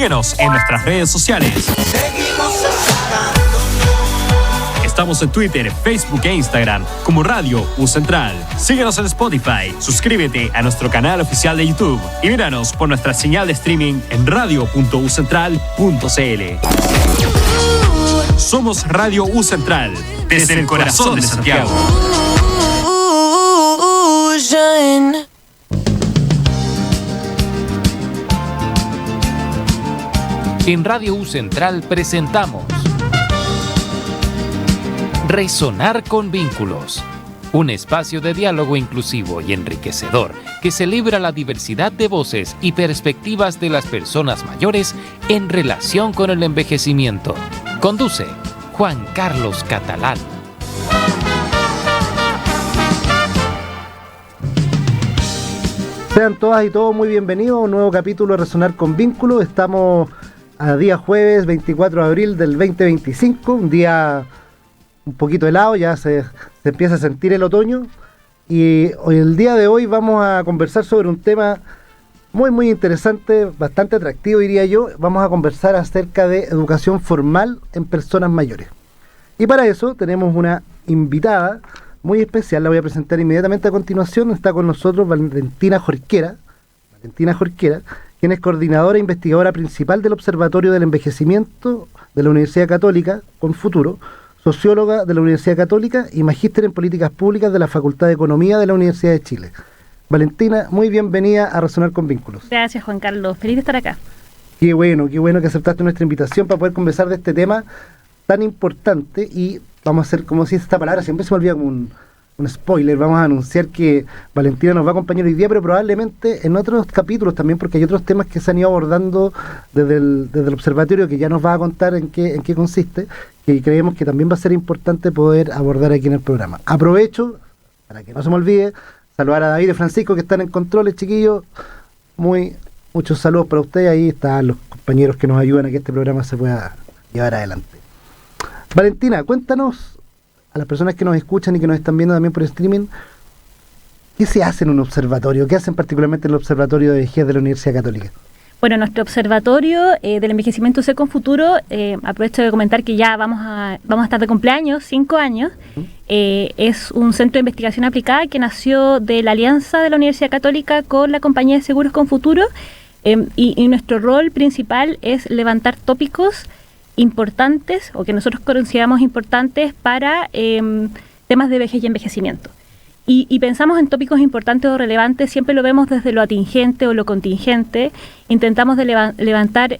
Síguenos en nuestras redes sociales. Estamos en Twitter, Facebook e Instagram como Radio U Central. Síguenos en Spotify, suscríbete a nuestro canal oficial de YouTube y míranos por nuestra señal de streaming en radio.ucentral.cl. Somos Radio U Central, desde el corazón de Santiago. En Radio U Central presentamos Resonar con Vínculos, un espacio de diálogo inclusivo y enriquecedor que celebra la diversidad de voces y perspectivas de las personas mayores en relación con el envejecimiento. Conduce Juan Carlos Catalán. Sean todas y todos muy bienvenidos a un nuevo capítulo de Resonar con Vínculos. Estamos a día jueves 24 de abril del 2025, un día un poquito helado, ya se empieza a sentir el otoño, y hoy, el día de hoy vamos a conversar sobre un tema muy interesante, bastante atractivo diría yo. Vamos a conversar acerca de educación formal en personas mayores, y para eso tenemos una invitada muy especial. La voy a presentar inmediatamente a continuación. Está con nosotros Valentina Jorquera, quien es coordinadora e investigadora principal del Observatorio del Envejecimiento de la Universidad Católica con Futuro, socióloga de la Universidad Católica y magíster en Políticas Públicas de la Facultad de Economía de la Universidad de Chile. Valentina, muy bienvenida a Resonar con Vínculos. Gracias, Juan Carlos. Feliz de estar acá. Qué bueno que aceptaste nuestra invitación para poder conversar de este tema tan importante. Y vamos a hacer, como si esta palabra siempre se me olvida, como un spoiler. Vamos a anunciar que Valentina nos va a acompañar hoy día, pero probablemente en otros capítulos también, porque hay otros temas que se han ido abordando desde el observatorio, que ya nos va a contar en qué consiste, y creemos que también va a ser importante poder abordar aquí en el programa. Aprovecho, para que no se me olvide, saludar a David y Francisco, que están en controles, chiquillos. Muchos saludos para ustedes. Ahí están los compañeros que nos ayudan a que este programa se pueda llevar adelante. Valentina, cuéntanos a las personas que nos escuchan y que nos están viendo también por streaming, ¿qué se hace en un observatorio? ¿Qué hacen particularmente en el Observatorio de Vejez de la Universidad Católica? Bueno, nuestro Observatorio del Envejecimiento UC con Futuro, aprovecho de comentar que ya vamos a estar de cumpleaños, 5 años. Es un centro de investigación aplicada que nació de la alianza de la Universidad Católica con la Compañía de Seguros con Futuro, y nuestro rol principal es levantar tópicos importantes, o que nosotros consideramos importantes para temas de vejez y envejecimiento. Y pensamos en tópicos importantes o relevantes, siempre lo vemos desde lo atingente o lo contingente. Intentamos levantar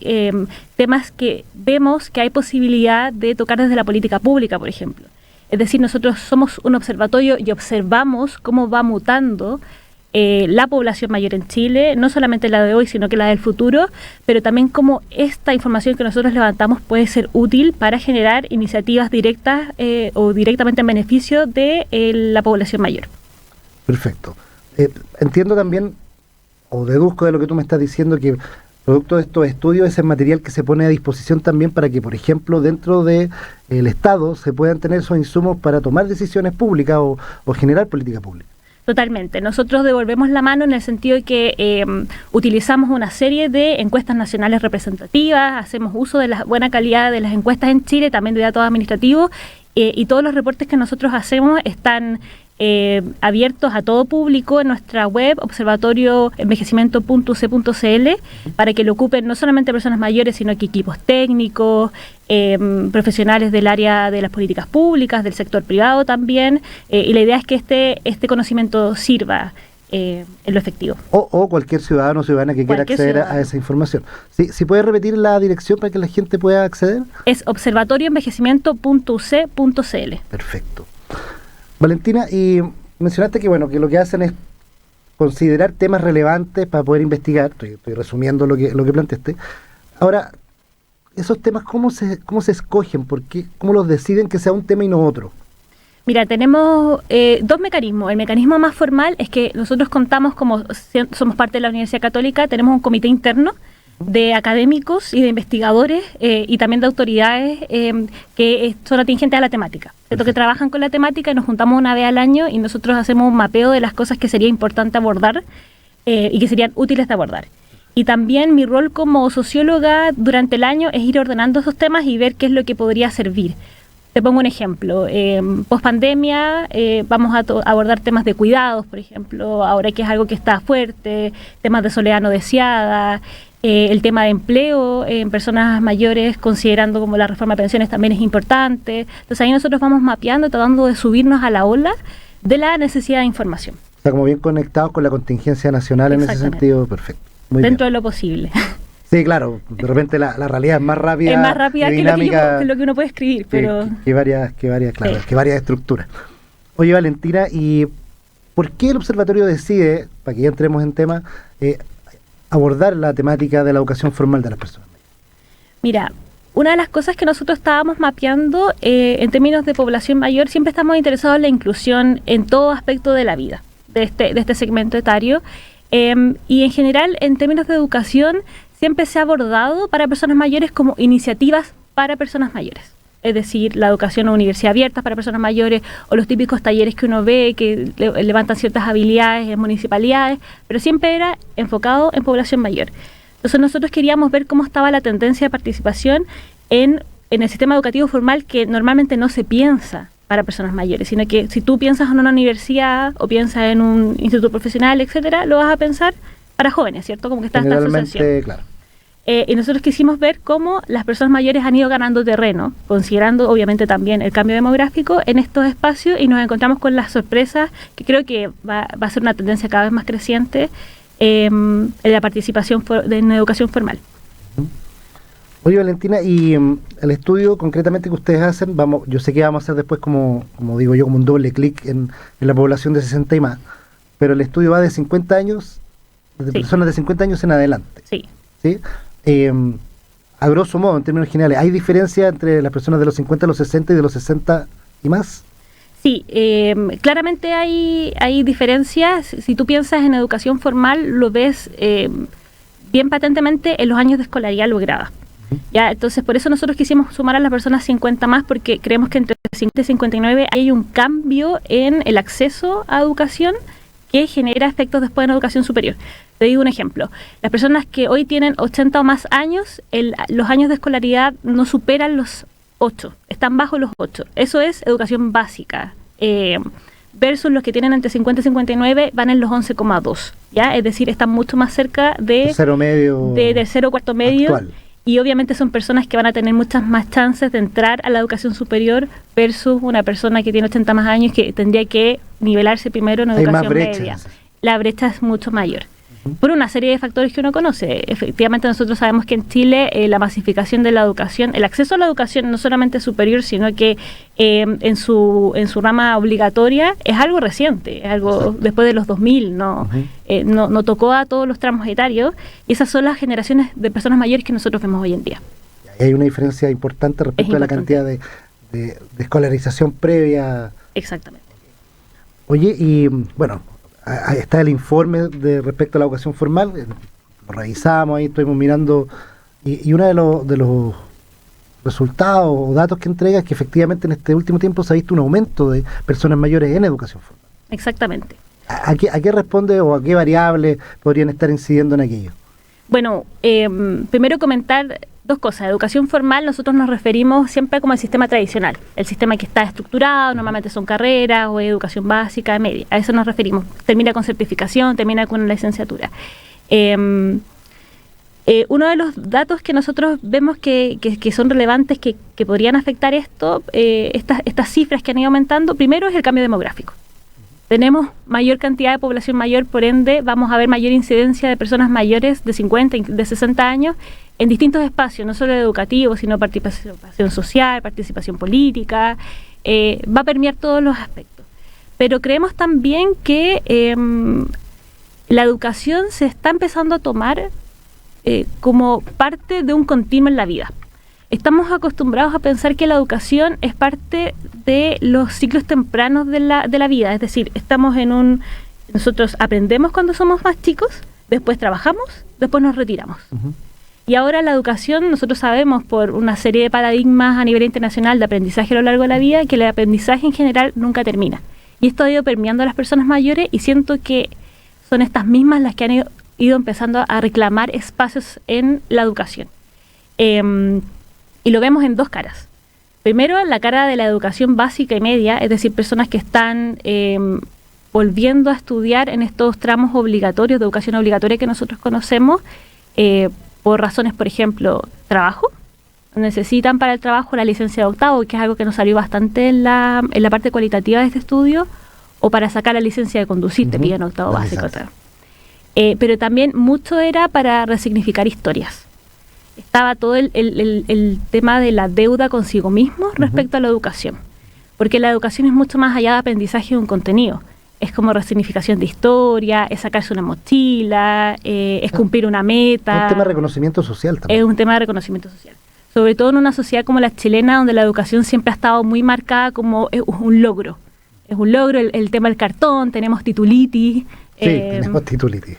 temas que vemos que hay posibilidad de tocar desde la política pública, por ejemplo. Es decir, nosotros somos un observatorio y observamos cómo va mutando la población mayor en Chile, no solamente la de hoy, sino que la del futuro, pero también cómo esta información que nosotros levantamos puede ser útil para generar iniciativas directas o directamente en beneficio de la población mayor. Perfecto. Entiendo también, o deduzco de lo que tú me estás diciendo, que producto de estos estudios, ese material que se pone a disposición también para que, por ejemplo, dentro del Estado se puedan tener esos insumos para tomar decisiones públicas o generar política pública. Totalmente. Nosotros devolvemos la mano en el sentido de que utilizamos una serie de encuestas nacionales representativas, hacemos uso de la buena calidad de las encuestas en Chile, también de datos administrativos, y todos los reportes que nosotros hacemos están abiertos a todo público en nuestra web, observatorioenvejecimiento.uc.cl, para que lo ocupen no solamente personas mayores, sino que equipos técnicos, profesionales del área de las políticas públicas, del sector privado también, y la idea es que este conocimiento sirva en lo efectivo. O cualquier ciudadano o ciudadana que quiera acceder a esa información. ¿Sí puede repetir la dirección para que la gente pueda acceder? Es observatorioenvejecimiento.uc.cl. Perfecto. Valentina, y mencionaste que lo que hacen es considerar temas relevantes para poder investigar. Estoy resumiendo lo que planteaste. Ahora, esos temas, ¿cómo se escogen? ¿Cómo los deciden que sea un tema y no otro? Mira, tenemos dos mecanismos. El mecanismo más formal es que nosotros contamos, como somos parte de la Universidad Católica, tenemos un comité interno de académicos y de investigadores y también de autoridades que son atingentes a la temática, ¿cierto? Que trabajan con la temática, y nos juntamos una vez al año y nosotros hacemos un mapeo de las cosas que sería importante abordar y que serían útiles de abordar. Y también mi rol como socióloga durante el año es ir ordenando esos temas y ver qué es lo que podría servir. Te pongo un ejemplo. Post pandemia vamos a abordar temas de cuidados, por ejemplo, ahora que es algo que está fuerte, temas de soledad no deseada, el tema de empleo en personas mayores, considerando como la reforma de pensiones también es importante. Entonces ahí nosotros vamos mapeando, tratando de subirnos a la ola de la necesidad de información. O sea, como bien conectados con la contingencia nacional en ese sentido, perfecto. Muy Dentro bien. de lo posible. Sí, claro, de repente la realidad es más rápida, Es más rápida y que dinámica, lo que uno puede escribir, pero... que varias, claro, Sí. que varias estructuras. Oye, Valentina, ¿y por qué el observatorio decide, para que ya entremos en tema, abordar la temática de la educación formal de las personas? Mira, una de las cosas que nosotros estábamos mapeando en términos de población mayor, siempre estamos interesados en la inclusión en todo aspecto de la vida, de este segmento etario. Y en general, en términos de educación, siempre se ha abordado para personas mayores como iniciativas para personas mayores. Es decir, la educación o universidad abierta para personas mayores, o los típicos talleres que uno ve que levantan ciertas habilidades en municipalidades, pero siempre era enfocado en población mayor. Entonces nosotros queríamos ver cómo estaba la tendencia de participación en el sistema educativo formal, que normalmente no se piensa para personas mayores, sino que si tú piensas en una universidad o piensas en un instituto profesional, etcétera, lo vas a pensar para jóvenes, ¿cierto? Como que está esta asociación. Claro. Y nosotros quisimos ver cómo las personas mayores han ido ganando terreno, considerando obviamente también el cambio demográfico en estos espacios, y nos encontramos con las sorpresas que creo que va a ser una tendencia cada vez más creciente en la participación en educación formal. Oye, Valentina, y el estudio concretamente que ustedes hacen, yo sé que vamos a hacer después como digo yo, como un doble clic en la población de 60 y más, pero el estudio va de 50 años, de Sí. personas de 50 años en adelante. Sí. ¿Sí? A grosso modo, en términos generales, ¿hay diferencia entre las personas de los 50 a los 60 y de los 60 y más? Sí, claramente hay diferencias. Si tú piensas en educación formal, lo ves bien patentemente en los años de escolaridad lograda. Ya, entonces por eso nosotros quisimos sumar a las personas 50 más, porque creemos que entre 50 y 59 hay un cambio en el acceso a educación que genera efectos después en educación superior. Te digo un ejemplo. Las personas que hoy tienen 80 o más años, los años de escolaridad no superan los 8, están bajo los 8. Eso es educación básica. Versus los que tienen entre 50 y 59 van en los 11,2. ¿Ya? Es decir, están mucho más cerca de Tercero medio. De tercero o cuarto medio. Actual. Y obviamente son personas que van a tener muchas más chances de entrar a la educación superior versus una persona que tiene 80 más años, que tendría que nivelarse primero en Hay más educación brechas. media. La brecha es mucho mayor. Por una serie de factores que uno conoce. Efectivamente, nosotros sabemos que en Chile la masificación de la educación, el acceso a la educación no solamente superior, sino que en su rama obligatoria es algo reciente, es algo después de los 2000, no tocó a todos los tramos etarios, y esas son las generaciones de personas mayores que nosotros vemos hoy en día. Y hay una diferencia importante respecto a la cantidad de escolarización previa. Exactamente. Oye, y bueno, ahí está el informe respecto a la educación formal, lo revisamos, ahí estuvimos mirando, y uno de los resultados o datos que entrega es que efectivamente en este último tiempo se ha visto un aumento de personas mayores en educación formal. Exactamente. ¿A qué responde o a qué variables podrían estar incidiendo en aquello? Bueno, primero comentar dos cosas. Educación formal, nosotros nos referimos siempre como el sistema tradicional, el sistema que está estructurado, normalmente son carreras o educación básica, media. A eso nos referimos. Termina con certificación, termina con una licenciatura. Uno de los datos que nosotros vemos que son relevantes, que podrían afectar estas cifras que han ido aumentando, primero es el cambio demográfico. Tenemos mayor cantidad de población mayor, por ende vamos a ver mayor incidencia de personas mayores de 50 y de 60 años en distintos espacios, no solo educativos, sino participación social, participación política, va a permear todos los aspectos. Pero creemos también que la educación se está empezando a tomar como parte de un continuo en la vida. Estamos acostumbrados a pensar que la educación es parte de los ciclos tempranos de la vida, es decir, nosotros aprendemos cuando somos más chicos, después trabajamos, después nos retiramos. Uh-huh. Y ahora la educación, nosotros sabemos por una serie de paradigmas a nivel internacional de aprendizaje a lo largo de la vida, que el aprendizaje en general nunca termina. Y esto ha ido permeando a las personas mayores, y siento que son estas mismas las que han ido ido empezando a reclamar espacios en la educación. Y lo vemos en dos caras. Primero, la cara de la educación básica y media, es decir, personas que están volviendo a estudiar en estos tramos obligatorios de educación obligatoria que nosotros conocemos, por razones, por ejemplo, trabajo. Necesitan para el trabajo la licencia de octavo, que es algo que nos salió bastante en la parte cualitativa de este estudio, o para sacar la licencia de conducir, te piden octavo básico. Pero también mucho era para resignificar historias. Estaba todo el tema de la deuda consigo mismo respecto a la educación, porque la educación es mucho más allá de aprendizaje de un contenido. Es como resignificación de historia, es sacarse una mochila, es cumplir una meta. Es un tema de reconocimiento social también. Es un tema de reconocimiento social. Sobre todo en una sociedad como la chilena, donde la educación siempre ha estado muy marcada como un logro. Es un logro el tema del cartón, tenemos titulitis. Sí, tenemos titulitis.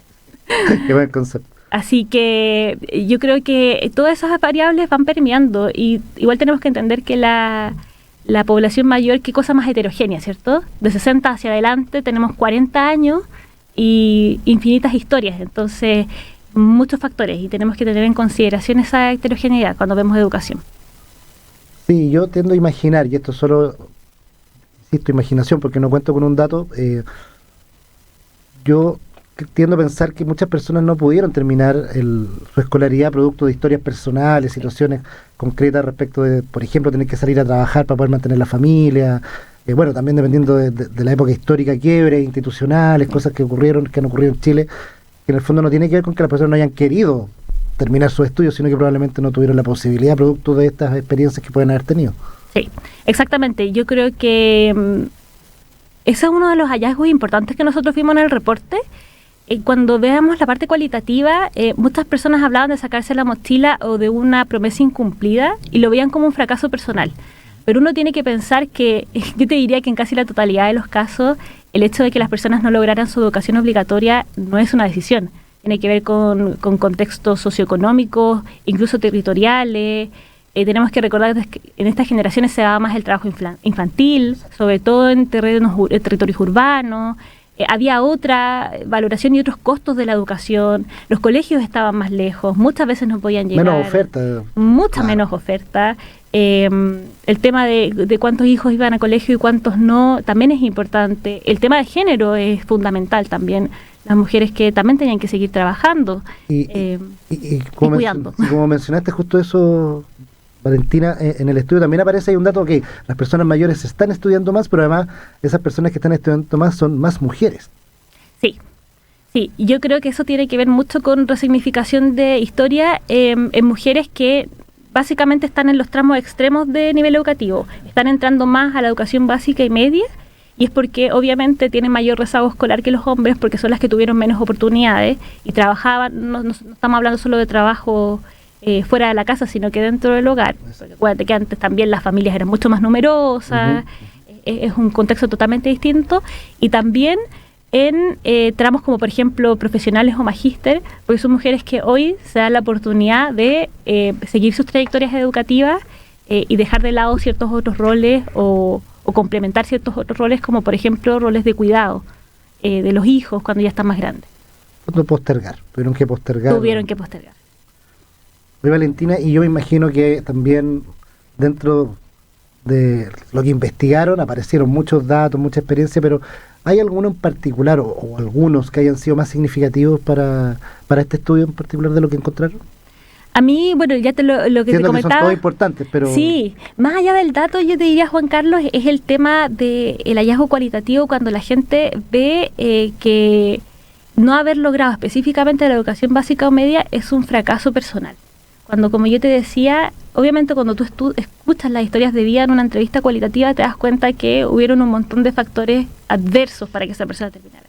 Qué buen concepto. Así que yo creo que todas esas variables van permeando, y igual tenemos que entender que la población mayor, qué cosa más heterogénea, ¿cierto? De 60 hacia adelante tenemos 40 años y infinitas historias, entonces muchos factores, y tenemos que tener en consideración esa heterogeneidad cuando vemos educación. Sí, yo tiendo a imaginar, y esto solo, insisto, imaginación, porque no cuento con un dato, yo tiendo a pensar que muchas personas no pudieron terminar su escolaridad producto de historias personales, situaciones concretas respecto de, por ejemplo, tener que salir a trabajar para poder mantener la familia, bueno, también dependiendo de la época histórica, quiebres institucionales, cosas que han ocurrido en Chile, que en el fondo no tiene que ver con que las personas no hayan querido terminar sus estudios, sino que probablemente no tuvieron la posibilidad producto de estas experiencias que pueden haber tenido. Sí, exactamente. Yo creo que ese es uno de los hallazgos importantes que nosotros vimos en el reporte. Cuando veamos la parte cualitativa, muchas personas hablaban de sacarse la mochila o de una promesa incumplida y lo veían como un fracaso personal. Pero uno tiene que pensar que, yo te diría que en casi la totalidad de los casos, el hecho de que las personas no lograran su educación obligatoria no es una decisión. Tiene que ver con contextos socioeconómicos, incluso territoriales. Tenemos que recordar que en estas generaciones se daba más el trabajo infantil, sobre todo en territorios urbanos. Había otra valoración y otros costos de la educación. Los colegios estaban más lejos, muchas veces no podían llegar. Menos oferta. Mucha menos oferta. El tema de cuántos hijos iban a colegio y cuántos no también es importante. El tema de género es fundamental también. Las mujeres que también tenían que seguir trabajando y cuidando. Como mencionaste justo eso, Valentina, en el estudio también aparece, hay un dato que las personas mayores están estudiando más, pero además esas personas que están estudiando más son más mujeres. Sí, yo creo que eso tiene que ver mucho con resignificación de historia en mujeres que básicamente están en los tramos extremos de nivel educativo, están entrando más a la educación básica y media, y es porque obviamente tienen mayor rezago escolar que los hombres, porque son las que tuvieron menos oportunidades y trabajaban, no estamos hablando solo de trabajo fuera de la casa, sino que dentro del hogar. Porque acuérdate que antes también las familias eran mucho más numerosas, es un contexto totalmente distinto, y también en tramos como por ejemplo profesionales o magíster, porque son mujeres que hoy se dan la oportunidad de seguir sus trayectorias educativas y dejar de lado ciertos otros roles o complementar ciertos otros roles, como por ejemplo roles de cuidado de los hijos cuando ya están más grandes. Tuvieron que postergar. Oye, Valentina, y yo me imagino que también dentro de lo que investigaron aparecieron muchos datos, mucha experiencia, pero ¿hay alguno en particular o algunos que hayan sido más significativos para este estudio en particular de lo que encontraron? A mí, bueno, ya lo que te comentaba. Que son todos importantes, pero... Sí, más allá del dato, yo te diría, Juan Carlos, es el tema del hallazgo cualitativo cuando la gente ve que no haber logrado específicamente la educación básica o media es un fracaso personal. Cuando, como yo te decía, obviamente cuando tú escuchas las historias de vida en una entrevista cualitativa, te das cuenta que hubieron un montón de factores adversos para que esa persona terminara.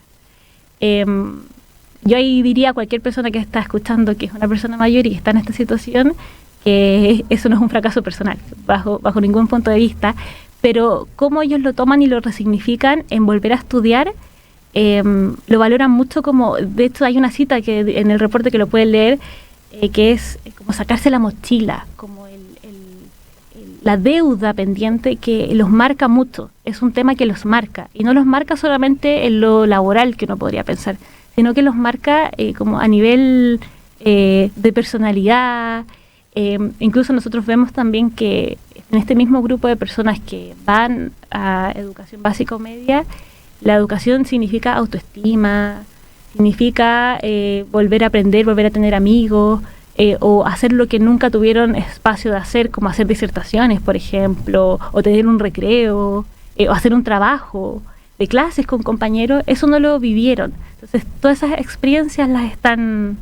Yo ahí diría a cualquier persona que está escuchando, que es una persona mayor y que está en esta situación, que eso no es un fracaso personal, bajo ningún punto de vista, pero cómo ellos lo toman y lo resignifican en volver a estudiar, lo valoran mucho como, de hecho hay una cita que en el reporte que lo pueden leer, que es como sacarse la mochila, como la deuda pendiente que los marca mucho, es un tema que los marca, y no los marca solamente en lo laboral que uno podría pensar, sino que los marca como a nivel de personalidad. Incluso nosotros vemos también que en este mismo grupo de personas que van a educación básica o media, la educación significa autoestima, significa volver a aprender, volver a tener amigos, o hacer lo que nunca tuvieron espacio de hacer, como hacer disertaciones, por ejemplo, o tener un recreo, o hacer un trabajo de clases con compañeros. Eso no lo vivieron. Entonces, todas esas experiencias las están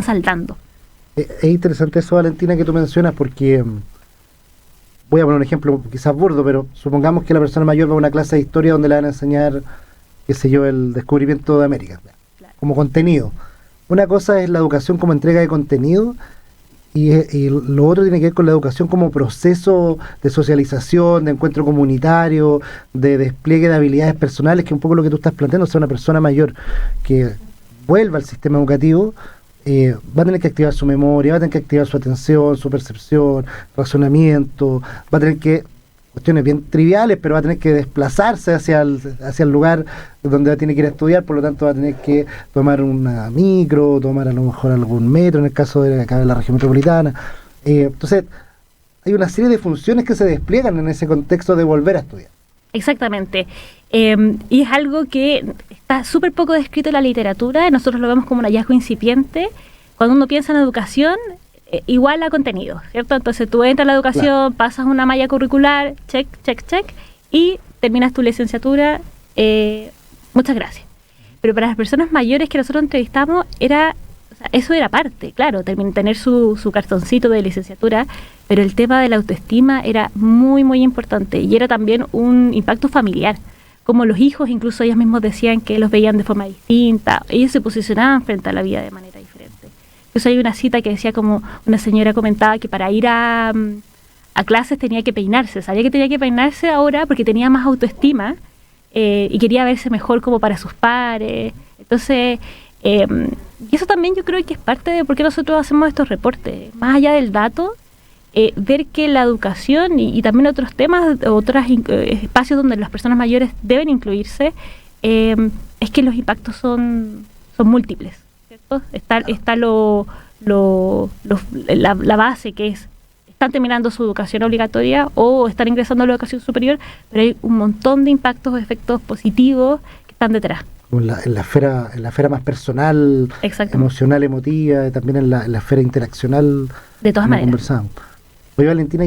saltando. Es interesante eso, Valentina, que tú mencionas, porque voy a poner un ejemplo quizás burdo, pero supongamos que la persona mayor va a una clase de historia donde le van a enseñar, qué sé yo, el descubrimiento de América, claro, como contenido. Una cosa es la educación como entrega de contenido y lo otro tiene que ver con la educación como proceso de socialización, de encuentro comunitario, de despliegue de habilidades personales, que es un poco lo que tú estás planteando. O sea, una persona mayor que vuelva al sistema educativo va a tener que activar su memoria, va a tener que activar su atención, su percepción, razonamiento, va a tener que, cuestiones bien triviales, pero va a tener que desplazarse hacia el lugar donde tiene que ir a estudiar, por lo tanto va a tener que tomar una micro, tomar a lo mejor algún metro, en el caso de acá de la región metropolitana. Entonces, hay una serie de funciones que se despliegan en ese contexto de volver a estudiar. Exactamente. Y es algo que está súper poco descrito en la literatura. Nosotros lo vemos como un hallazgo incipiente. Cuando uno piensa en educación, igual a contenido, ¿cierto? Entonces tú entras a la educación, claro, pasas una malla curricular, check, y terminas tu licenciatura. Muchas gracias. Pero para las personas mayores que nosotros entrevistamos, eso era parte, claro, tener su cartoncito de licenciatura, pero el tema de la autoestima era muy, muy importante, y era también un impacto familiar. Como los hijos, incluso ellos mismos decían que los veían de forma distinta, ellos se posicionaban frente a la vida de manera diferente. Entonces hay una cita que decía, como una señora comentaba, que para ir a clases tenía que peinarse, sabía que tenía que peinarse ahora porque tenía más autoestima y quería verse mejor como para sus pares. Entonces, y eso también yo creo que es parte de por qué nosotros hacemos estos reportes, más allá del dato. Ver que la educación y también otros temas, otros espacios donde las personas mayores deben incluirse, es que los impactos son múltiples, ¿cierto? Está la base, que es, están terminando su educación obligatoria o están ingresando a la educación superior, pero hay un montón de impactos o efectos positivos que están detrás. En la esfera más personal, emocional, emotiva, también en la esfera interaccional. De todas maneras. Conversamos. Oye, Valentina,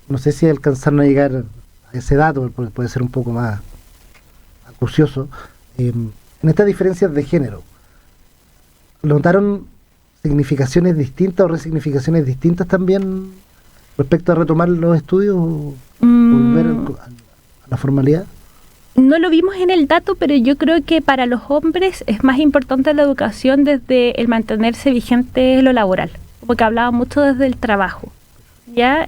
no sé si alcanzaron a llegar a ese dato, porque puede ser un poco más acucioso. En estas diferencias de género, ¿notaron significaciones distintas o resignificaciones distintas también respecto a retomar los estudios o volver a la formalidad? No lo vimos en el dato, pero yo creo que para los hombres es más importante la educación desde el mantenerse vigente en lo laboral, porque hablaba mucho desde el trabajo. Ya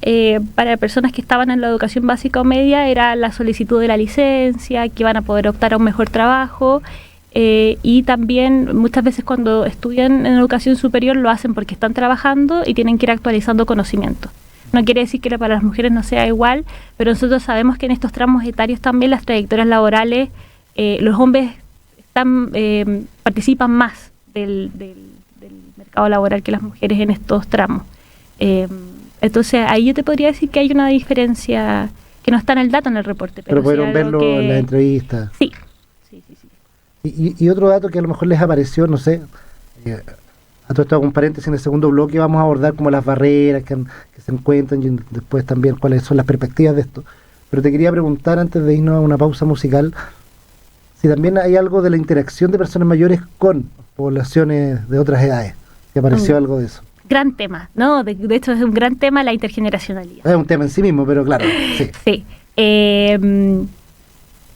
para personas que estaban en la educación básica o media era la solicitud de la licencia, que iban a poder optar a un mejor trabajo, y también muchas veces cuando estudian en educación superior lo hacen porque están trabajando y tienen que ir actualizando conocimientos. No quiere decir que para las mujeres no sea igual, pero nosotros sabemos que en estos tramos etarios también las trayectorias laborales, los hombres participan más del mercado laboral que las mujeres en estos tramos. Entonces ahí yo te podría decir que hay una diferencia que no está en el dato, en el reporte. Pero pudieron verlo en la entrevista. Sí. Y otro dato que a lo mejor les apareció, no sé, a todo esto hago un paréntesis, en el segundo bloque vamos a abordar como las barreras que se encuentran y después también cuáles son las perspectivas de esto. Pero te quería preguntar, antes de irnos a una pausa musical, si también hay algo de la interacción de personas mayores con poblaciones de otras edades. ¿Te apareció algo de eso? Gran tema, ¿no? De hecho es un gran tema la intergeneracionalidad. Es un tema en sí mismo, pero claro, sí. Sí.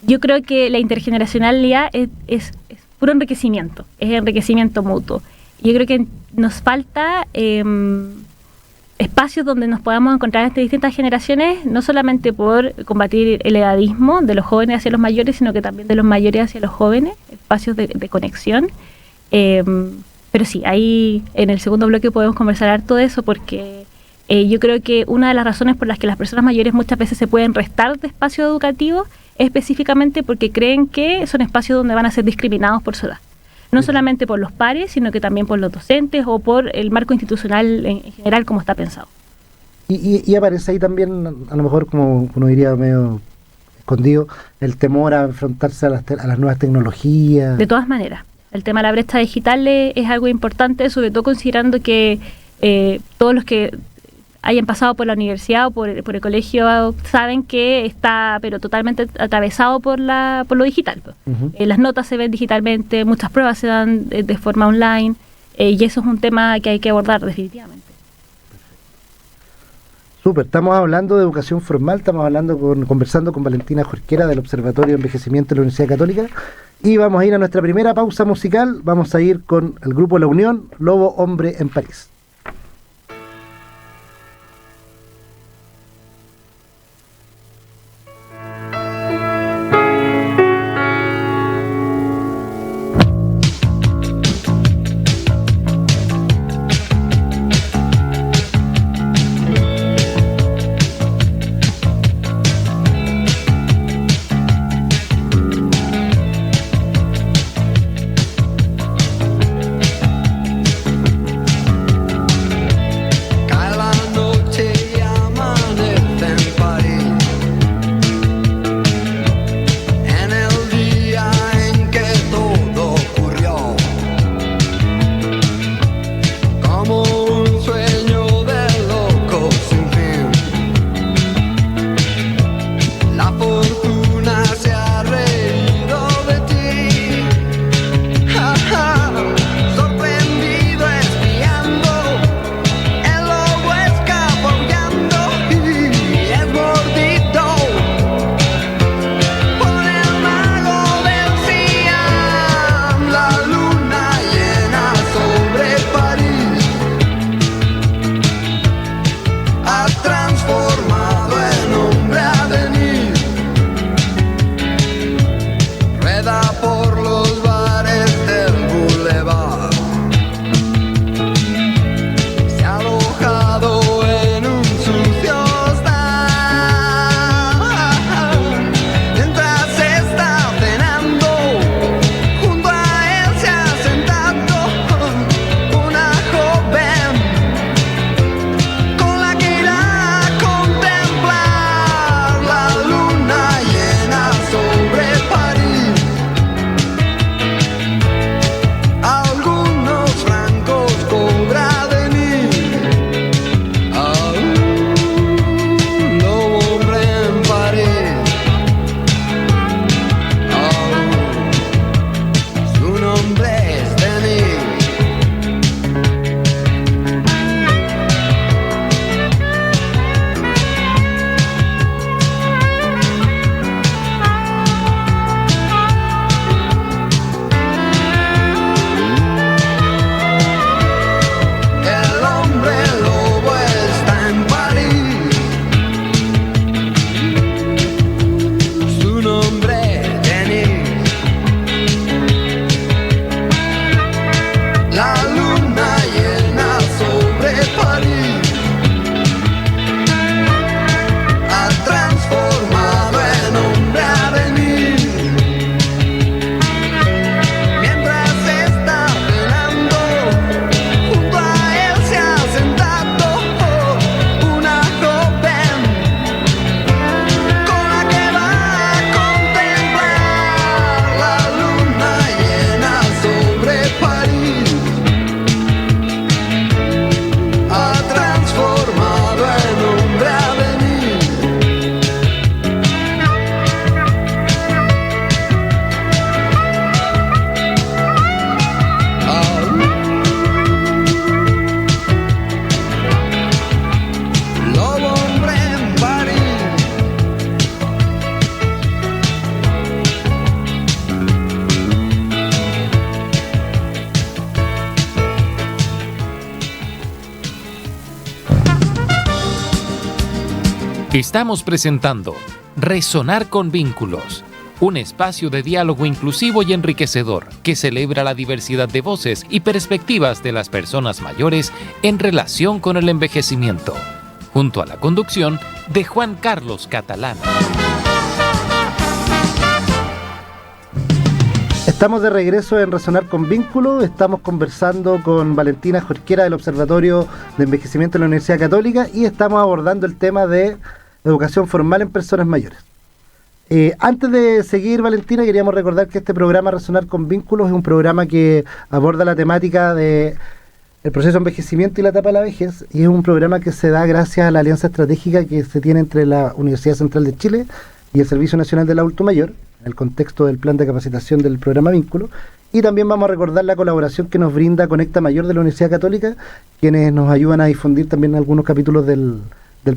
Yo creo que la intergeneracionalidad es puro enriquecimiento, es enriquecimiento mutuo. Yo creo que nos falta espacios donde nos podamos encontrar entre distintas generaciones, no solamente por combatir el edadismo de los jóvenes hacia los mayores, sino que también de los mayores hacia los jóvenes, espacios de conexión. Pero sí, ahí en el segundo bloque podemos conversar harto de eso, porque yo creo que una de las razones por las que las personas mayores muchas veces se pueden restar de espacios educativos es específicamente porque creen que son espacios donde van a ser discriminados por su edad. no solamente por los pares, sino que también por los docentes o por el marco institucional en general como está pensado. Y aparece ahí también, a lo mejor como uno diría medio escondido, el temor a enfrentarse a las nuevas tecnologías. De todas maneras, el tema de la brecha digital es algo importante, sobre todo considerando que todos los que hayan pasado por la universidad o por el colegio saben que está pero totalmente atravesado por lo digital. Uh-huh. Las notas se ven digitalmente, muchas pruebas se dan de forma online, y eso es un tema que hay que abordar definitivamente. Súper, estamos hablando de educación formal, conversando con Valentina Jorquera del Observatorio de Envejecimiento de la Universidad Católica, y vamos a ir a nuestra primera pausa musical. Vamos a ir con el grupo La Unión, Lobo Hombre en París. Estamos presentando Resonar con Vínculos, un espacio de diálogo inclusivo y enriquecedor que celebra la diversidad de voces y perspectivas de las personas mayores en relación con el envejecimiento, junto a la conducción de Juan Carlos Catalán. Estamos de regreso en Resonar con Vínculos. Estamos conversando con Valentina Jorquera del Observatorio de Envejecimiento de la Universidad Católica y estamos abordando el tema de educación formal en personas mayores. Antes de seguir, Valentina, queríamos recordar que este programa Resonar con Vínculos es un programa que aborda la temática de el proceso de envejecimiento y la etapa de la vejez, y es un programa que se da gracias a la alianza estratégica que se tiene entre la Universidad Central de Chile y el Servicio Nacional del Adulto Mayor, en el contexto del plan de capacitación del programa Vínculo. Y también vamos a recordar la colaboración que nos brinda Conecta Mayor de la Universidad Católica, quienes nos ayudan a difundir también algunos capítulos del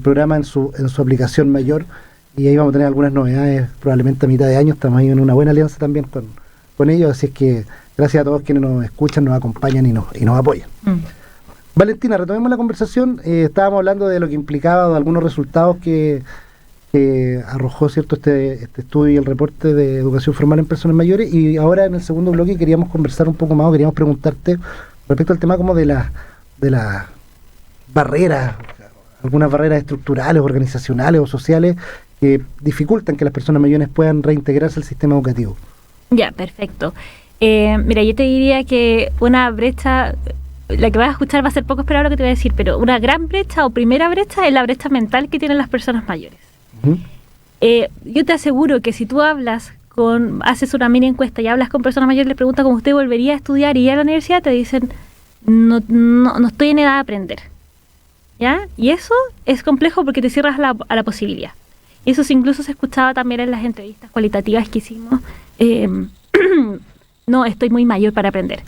programa en su aplicación mayor, y ahí vamos a tener algunas novedades probablemente a mitad de año. Estamos ahí en una buena alianza también con ellos, así es que gracias a todos quienes nos escuchan, nos acompañan y nos apoyan. Valentina, retomemos la conversación. Estábamos hablando de lo que implicaba, de algunos resultados que arrojó cierto este estudio y el reporte de educación formal en personas mayores, y ahora en el segundo bloque queríamos conversar un poco más, o queríamos preguntarte respecto al tema como de las barreras, algunas barreras estructurales, organizacionales o sociales que dificultan que las personas mayores puedan reintegrarse al sistema educativo. Ya, perfecto. Mira, yo te diría que una brecha, la que vas a escuchar va a ser poco esperado lo que te voy a decir, pero una gran brecha o primera brecha es la brecha mental que tienen las personas mayores. Yo te aseguro que si tú haces una mini encuesta y hablas con personas mayores, les preguntas cómo usted volvería a estudiar y ir a la universidad, te dicen, no estoy en edad de aprender. ¿Ya? Y eso es complejo porque te cierras a la posibilidad. Y eso incluso se escuchaba también en las entrevistas cualitativas que hicimos. No, estoy muy mayor para aprender.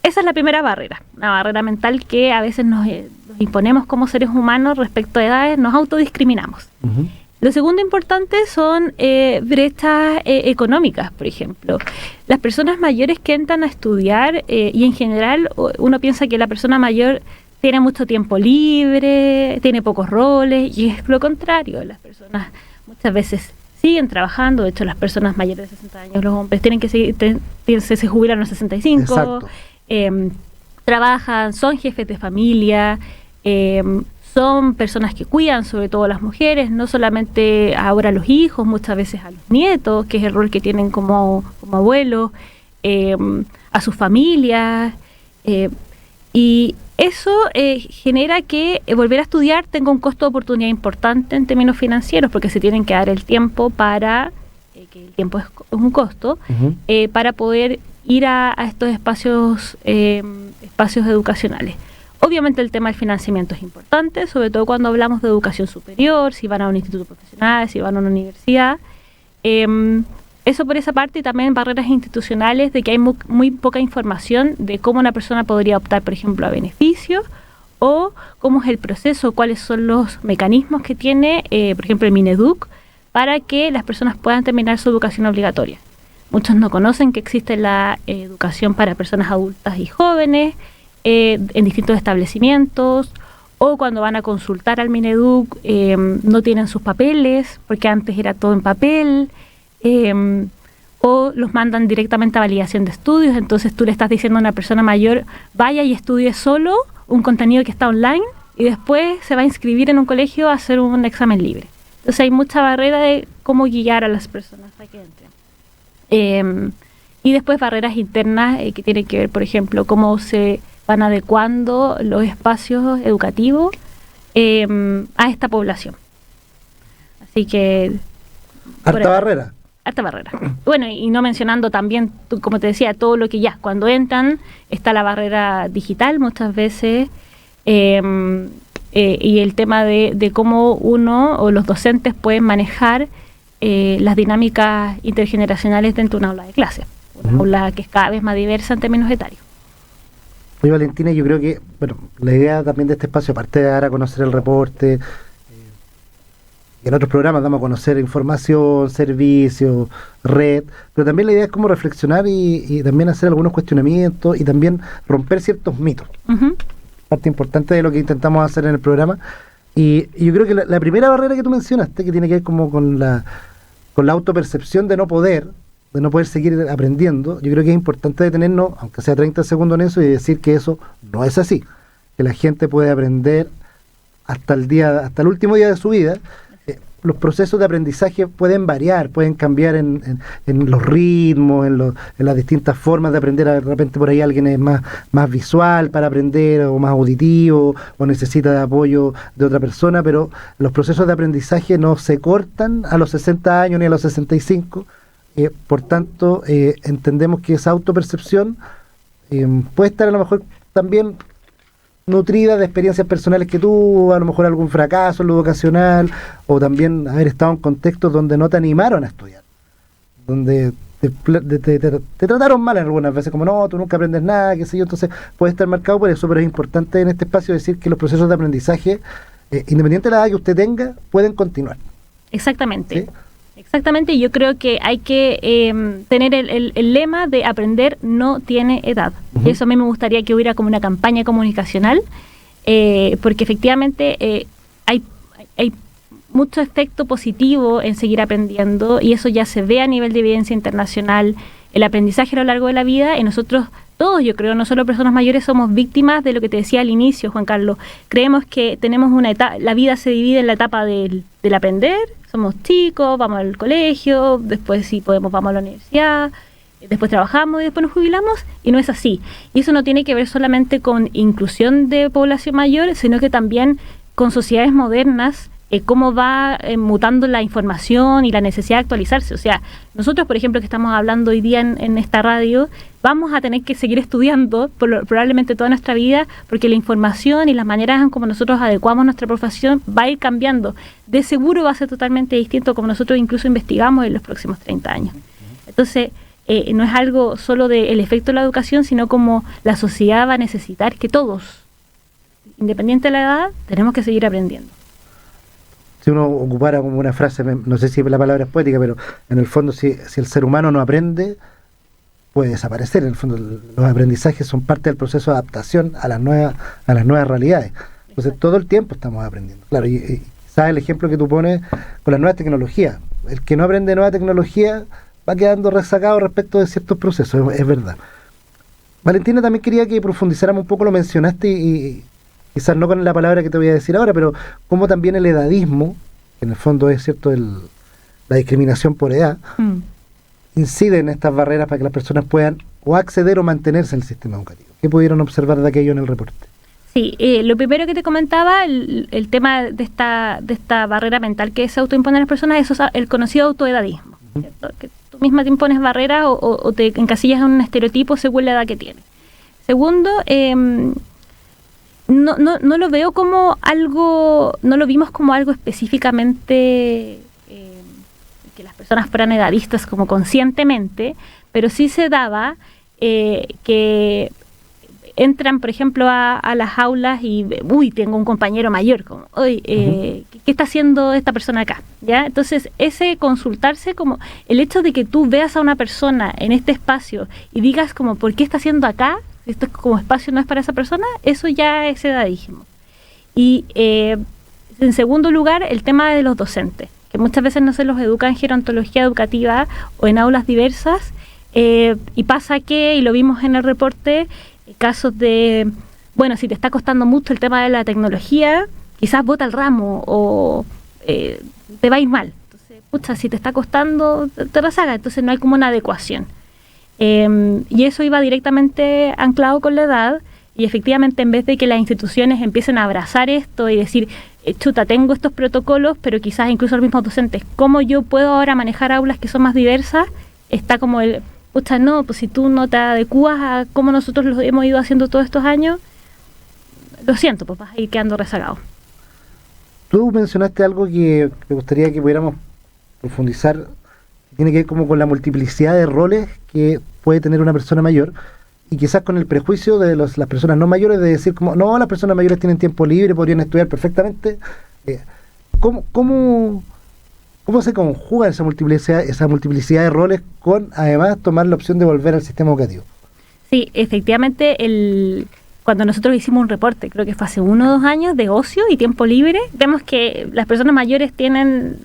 Esa es la primera barrera, una barrera mental que a veces nos imponemos como seres humanos respecto a edades, nos autodiscriminamos. Lo segundo importante son brechas económicas, por ejemplo. Las personas mayores que entran a estudiar, y en general uno piensa que la persona mayor tiene mucho tiempo libre, tiene pocos roles, y es lo contrario. Las personas muchas veces siguen trabajando. De hecho, las personas mayores de 60 años, los hombres, tienen que seguir, se jubilan a los 65, trabajan, son jefes de familia, son personas que cuidan, sobre todo las mujeres, no solamente ahora a los hijos, muchas veces a los nietos, que es el rol que tienen como abuelos, a sus familias, y eso genera que volver a estudiar tenga un costo de oportunidad importante en términos financieros, porque se tienen que dar el tiempo para, que el tiempo es un costo, para poder ir a estos espacios educacionales. Obviamente el tema del financiamiento es importante, sobre todo cuando hablamos de educación superior, si van a un instituto profesional, si van a una universidad. Eso por esa parte, y también barreras institucionales de que hay muy poca información de cómo una persona podría optar, por ejemplo, a beneficios, o cómo es el proceso, cuáles son los mecanismos que tiene, por ejemplo, el Mineduc, para que las personas puedan terminar su educación obligatoria. Muchos no conocen que existe la educación para personas adultas y jóvenes en distintos establecimientos, o cuando van a consultar al Mineduc no tienen sus papeles, porque antes era todo en papel, o los mandan directamente a validación de estudios. Entonces tú le estás diciendo a una persona mayor, vaya y estudie solo un contenido que está online, y después se va a inscribir en un colegio a hacer un examen libre. Entonces hay mucha barrera de cómo guiar a las personas a que entren. Y después barreras internas que tienen que ver, por ejemplo, cómo se van adecuando los espacios educativos a esta población. Así que... Harta barrera. Bueno, y no mencionando también, como te decía, todo lo que ya, cuando entran, está la barrera digital muchas veces, y el tema de cómo uno o los docentes pueden manejar las dinámicas intergeneracionales dentro de una aula de clase, una aula que es cada vez más diversa en términos etarios. Oye, Valentina, yo creo que, bueno, la idea también de este espacio, aparte de dar a conocer el reporte, y en otros programas damos a conocer información, servicios, red, pero también la idea es como reflexionar y también hacer algunos cuestionamientos y también romper ciertos mitos. Parte importante de lo que intentamos hacer en el programa. Y yo creo que la primera barrera que tú mencionaste, que tiene que ver como con la autopercepción de no poder seguir aprendiendo, yo creo que es importante detenernos, aunque sea 30 segundos en eso, y decir que eso no es así, que la gente puede aprender hasta el último día de su vida, los procesos de aprendizaje pueden variar, pueden cambiar en los ritmos, en las distintas formas de aprender. De repente por ahí alguien es más visual para aprender, o más auditivo, o necesita de apoyo de otra persona, pero los procesos de aprendizaje no se cortan a los 60 años ni a los 65. Por tanto, entendemos que esa autopercepción puede estar a lo mejor también nutrida de experiencias personales que tuvo, a lo mejor algún fracaso en lo vocacional, o también haber estado en contextos donde no te animaron a estudiar, donde te trataron mal algunas veces, como no, tú nunca aprendes nada, qué sé yo. Entonces puede estar marcado por eso, pero es importante en este espacio decir que los procesos de aprendizaje, independiente de la edad que usted tenga, pueden continuar. Exactamente. ¿Sí? Exactamente, y yo creo que hay que tener el lema de aprender no tiene edad. Uh-huh. Y eso a mí me gustaría que hubiera como una campaña comunicacional, porque efectivamente hay mucho efecto positivo en seguir aprendiendo, y eso ya se ve a nivel de evidencia internacional, el aprendizaje a lo largo de la vida, y nosotros todos, yo creo, no solo personas mayores, somos víctimas de lo que te decía al inicio, Juan Carlos. Creemos que tenemos una etapa, la vida se divide en la etapa del aprender. Somos chicos, vamos al colegio, después si podemos vamos a la universidad, después trabajamos y después nos jubilamos, y no es así. Y eso no tiene que ver solamente con inclusión de población mayor, sino que también con sociedades modernas, cómo va mutando la información y la necesidad de actualizarse. O sea, nosotros, por ejemplo, que estamos hablando hoy día en esta radio, vamos a tener que seguir estudiando probablemente toda nuestra vida, porque la información y las maneras en cómo nosotros adecuamos nuestra profesión va a ir cambiando. De seguro va a ser totalmente distinto como nosotros incluso investigamos en los próximos 30 años. Entonces, no es algo solo del efecto de la educación, sino como la sociedad va a necesitar que todos, independiente de la edad, tenemos que seguir aprendiendo. Si uno ocupara como una frase, no sé si la palabra es poética, pero en el fondo si el ser humano no aprende, puede desaparecer. En el fondo los aprendizajes son parte del proceso de adaptación a las nuevas realidades. Entonces todo el tiempo estamos aprendiendo. Claro, y sabes el ejemplo que tú pones con las nuevas tecnologías. El que no aprende nueva tecnología va quedando rezagado respecto de ciertos procesos, es verdad. Valentina, también quería que profundizáramos un poco, lo mencionaste y quizás no con la palabra que te voy a decir ahora, pero como también el edadismo, que en el fondo es cierto la discriminación por edad, incide en estas barreras para que las personas puedan o acceder o mantenerse en el sistema educativo. ¿Qué pudieron observar de aquello en el reporte? Sí, lo primero que te comentaba, el tema de esta barrera mental que se autoimpone a las personas, eso es el conocido autoedadismo, ¿cierto? Que tú misma te impones barreras o te encasillas en un estereotipo según la edad que tienes. Segundo, no lo veo como algo, no lo vimos como algo específicamente que las personas fueran edadistas como conscientemente, pero sí se daba que entran, por ejemplo, a las aulas y, tengo un compañero mayor, como, ¿qué está haciendo esta persona acá? ¿Ya? Entonces, ese consultarse, como el hecho de que tú veas a una persona en este espacio y digas como, ¿por qué está haciendo acá? Esto es como espacio no es para esa persona, eso ya es edadismo. Y en segundo lugar, el tema de los docentes, que muchas veces no se los educa en gerontología educativa o en aulas diversas, y pasa que, y lo vimos en el reporte, casos de, si te está costando mucho el tema de la tecnología, quizás bota el ramo o te va a ir mal. Entonces, si te está costando, te rezaga, entonces no hay como una adecuación. Y eso iba directamente anclado con la edad, y efectivamente en vez de que las instituciones empiecen a abrazar esto y decir, tengo estos protocolos, pero quizás incluso los mismos docentes, ¿cómo yo puedo ahora manejar aulas que son más diversas? Está como el, no, pues si tú no te adecuas a cómo nosotros lo hemos ido haciendo todos estos años, lo siento, pues vas a ir quedando rezagado. Tú mencionaste algo que me gustaría que pudiéramos profundizar, tiene que ver como con la multiplicidad de roles que puede tener una persona mayor, y quizás con el prejuicio de las personas no mayores de decir como, no, las personas mayores tienen tiempo libre, podrían estudiar perfectamente. ¿Cómo se conjuga esa multiplicidad de roles con, además, tomar la opción de volver al sistema educativo? Sí, efectivamente, cuando nosotros hicimos un reporte, creo que fue hace 1 o 2 años, de ocio y tiempo libre, vemos que las personas mayores tienen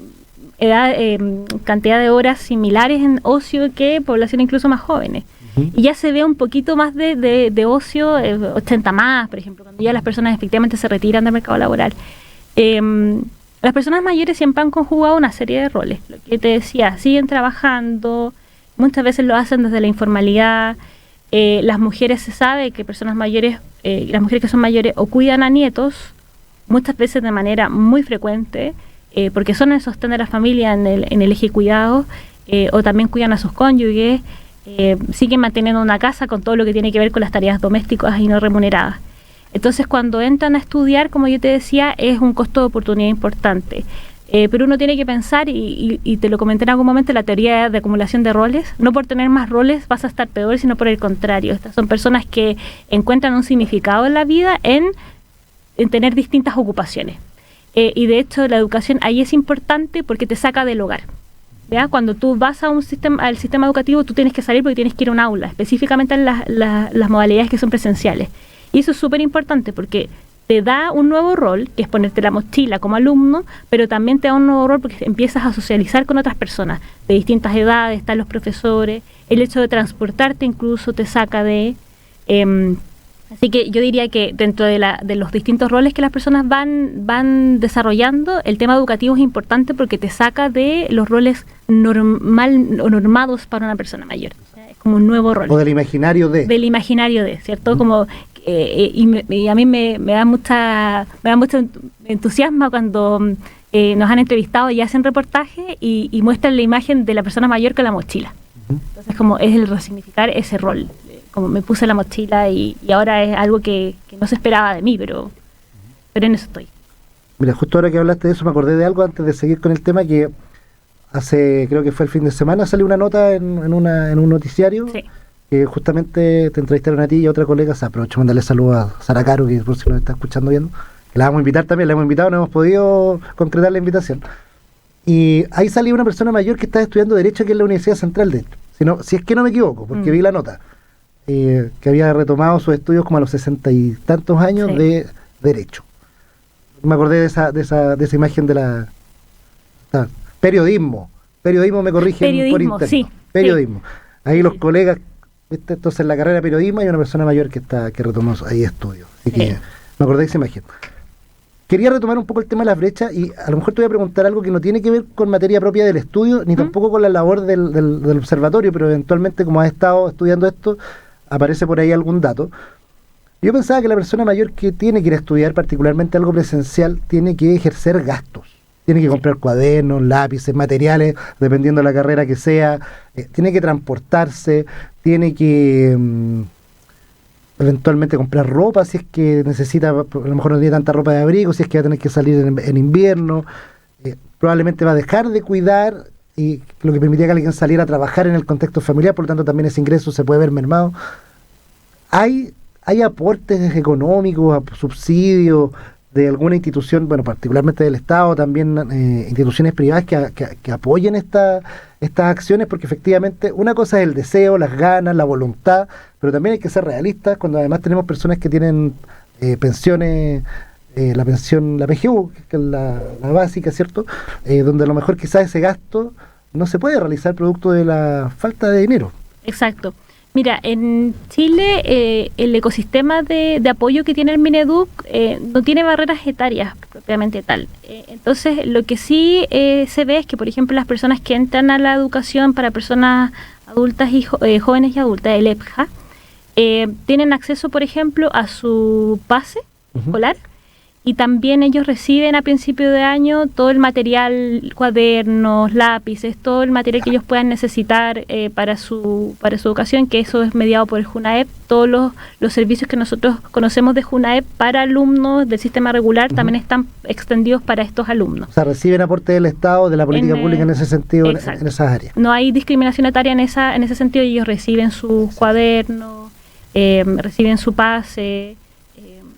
cantidad de horas similares en ocio que población incluso más jóvenes. Y ya se ve un poquito más de ocio, 80 más, por ejemplo, cuando ya las personas efectivamente se retiran del mercado laboral. Las personas mayores siempre han conjugado una serie de roles. Lo que te decía, siguen trabajando, muchas veces lo hacen desde la informalidad. Las mujeres, se sabe que personas mayores, las mujeres que son mayores o cuidan a nietos, muchas veces de manera muy frecuente, porque son el sostén de la familia en el eje cuidado, o también cuidan a sus cónyuges, siguen manteniendo una casa con todo lo que tiene que ver con las tareas domésticas y no remuneradas. Entonces, cuando entran a estudiar, como yo te decía, es un costo de oportunidad importante. Pero uno tiene que pensar, y te lo comenté en algún momento, la teoría de acumulación de roles. No por tener más roles vas a estar peor, sino por el contrario. Estas son personas que encuentran un significado en la vida en tener distintas ocupaciones. Y de hecho, la educación ahí es importante porque te saca del hogar. ¿Ya? Cuando tú vas al sistema educativo, tú tienes que salir porque tienes que ir a un aula, específicamente en las modalidades que son presenciales. Y eso es súper importante porque te da un nuevo rol, que es ponerte la mochila como alumno, pero también te da un nuevo rol porque empiezas a socializar con otras personas de distintas edades, están los profesores, el hecho de transportarte incluso te saca de... así que yo diría que dentro de los distintos roles que las personas van desarrollando, el tema educativo es importante porque te saca de los roles normados para una persona mayor. O sea, es como un nuevo rol. O del imaginario de. Del imaginario de, ¿cierto? Como... y a mí me da mucho entusiasmo cuando nos han entrevistado y hacen reportajes y muestran la imagen de la persona mayor con la mochila. Entonces, como es el resignificar ese rol. Como me puse la mochila y ahora es algo que no se esperaba de mí, pero en eso estoy. Mira, justo ahora que hablaste de eso, me acordé de algo antes de seguir con el tema, que creo que fue el fin de semana, salió una nota en un noticiario. Sí. Que justamente te entrevistaron a ti y a otra colega. Aprovecho de mandarle saludos a Sara Caro, que por si nos está escuchando viendo, que la vamos a invitar también, la hemos invitado, no hemos podido concretar la invitación. Y ahí salió una persona mayor que está estudiando Derecho aquí en la Universidad Central, de hecho, si es que no me equivoco, porque vi la nota, que había retomado sus estudios como a los 60 y tantos años. Sí. De Derecho. Me acordé de esa imagen de la... Periodismo me corrigen por interno. Sí, periodismo. Sí. Ahí los colegas... ¿Viste? Entonces en la carrera de periodismo hay una persona mayor que retomó ahí estudios. Así que me acordé de esa imagen. Quería retomar un poco el tema de las brechas y a lo mejor te voy a preguntar algo que no tiene que ver con materia propia del estudio, ni tampoco con la labor del observatorio, pero eventualmente, como has estado estudiando esto, aparece por ahí algún dato. Yo pensaba que la persona mayor que tiene que ir a estudiar, particularmente algo presencial, tiene que ejercer gastos. Tiene que comprar cuadernos, lápices, materiales, dependiendo de la carrera que sea. Tiene que transportarse, tiene que eventualmente comprar ropa si es que necesita, a lo mejor no tiene tanta ropa de abrigo, si es que va a tener que salir en invierno. Probablemente va a dejar de cuidar, y lo que permitía que alguien saliera a trabajar en el contexto familiar, por lo tanto también ese ingreso se puede ver mermado. Hay aportes económicos, subsidios de alguna institución, bueno, particularmente del Estado, también instituciones privadas que apoyen estas acciones, porque efectivamente una cosa es el deseo, las ganas, la voluntad, pero también hay que ser realistas cuando además tenemos personas que tienen pensiones, la PGU, que es la básica, ¿cierto? Donde a lo mejor quizás ese gasto no se puede realizar producto de la falta de dinero. Exacto. Mira, en Chile el ecosistema de apoyo que tiene el Mineduc no tiene barreras etarias propiamente tal. Entonces, lo que sí se ve es que, por ejemplo, las personas que entran a la educación para personas adultas y jóvenes y adultas, el EPJA, tienen acceso, por ejemplo, a su pase escolar. Y también ellos reciben a principio de año todo el material, cuadernos, lápices, todo el material que ellos puedan necesitar para su educación, que eso es mediado por el JUNAEP. Todos los servicios que nosotros conocemos de JUNAEP para alumnos del sistema regular también están extendidos para estos alumnos. O sea, reciben aporte del Estado, de la política pública en ese sentido, en esas áreas. No hay discriminación etaria en ese sentido. Ellos reciben sus cuadernos, reciben su pase,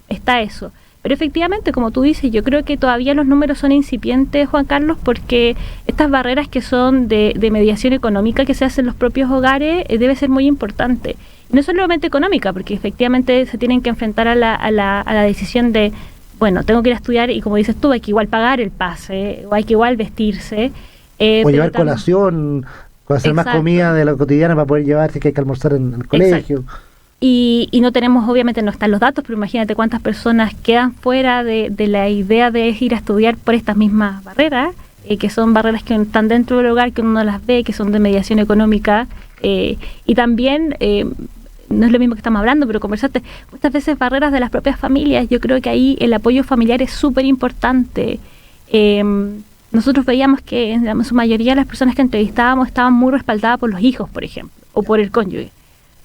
está eso. Pero efectivamente, como tú dices, yo creo que todavía los números son incipientes, Juan Carlos, porque estas barreras que son de mediación económica que se hacen en los propios hogares debe ser muy importante. Y no solamente económica, porque efectivamente se tienen que enfrentar a la decisión de, bueno, tengo que ir a estudiar y como dices tú, hay que igual pagar el pase, o hay que igual vestirse. O llevar colación, hacer más comida de la cotidiana para poder llevar si hay que almorzar en el colegio. Y no tenemos, obviamente no están los datos, pero imagínate cuántas personas quedan fuera de la idea de ir a estudiar por estas mismas barreras, que son barreras que están dentro del hogar, que uno no las ve, que son de mediación económica, y también, no es lo mismo que estamos hablando, pero conversaste, muchas veces barreras de las propias familias. Yo creo que ahí el apoyo familiar es súper importante. Nosotros veíamos que en su mayoría las personas que entrevistábamos estaban muy respaldadas por los hijos, por ejemplo, o por el cónyuge.